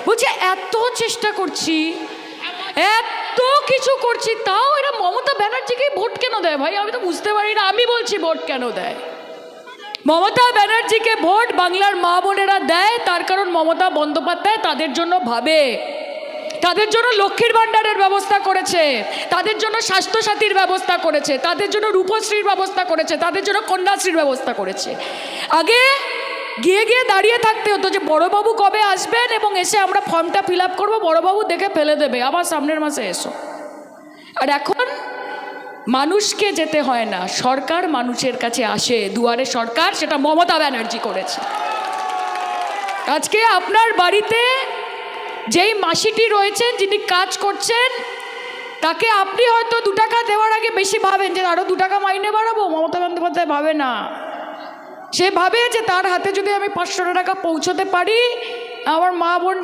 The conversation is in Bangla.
বলছে এত চেষ্টা করছি, এত কিছু করছি, তাও এরা মমতা ব্যানার্জিকে ভোট কেন দেয় ভাই? আমি তো বুঝতে পারি না। আমি বলছি ভোট কেন দেয়। মমতা ব্যানার্জিকে ভোট বাংলার মা বোনেরা দেয় তার কারণ মমতা বন্দ্যোপাধ্যায় তাদের জন্য ভাবে, তাদের জন্য লক্ষ্মীর ভাণ্ডারের ব্যবস্থা করেছে, তাদের জন্য স্বাস্থ্যসাথীর ব্যবস্থা করেছে, তাদের জন্য রূপশ্রীর ব্যবস্থা করেছে, তাদের জন্য কন্যাশ্রীর ব্যবস্থা করেছে। আগে গিয়ে গিয়ে দাঁড়িয়ে থাকতে হতো যে বড়বাবু কবে আসবেন এবং এসে আমরা ফর্মটা ফিল আপ করবো, বড়বাবু দেখে ফেলে দেবে, আবার সামনের মাসে এসো। আর এখন মানুষকে যেতে হয় না, সরকার মানুষের কাছে আসে, দুয়ারে সরকার, সেটা মমতা ব্যানার্জি করেছে। আজকে আপনার বাড়িতে যেই মাসিটি রয়েছেন, যিনি কাজ করছেন, তাকে আপনি হয়তো 2 টাকা দেওয়ার আগে বেশি ভাবেন যে আরও 2 টাকা মাইনে বাড়াবো। মমতা বন্দ্যোপাধ্যায় ভাবে না, সে ভাবে যে তার হাতে যদি আমি 500 টাকা পৌঁছতে পারি, আমার মা বোন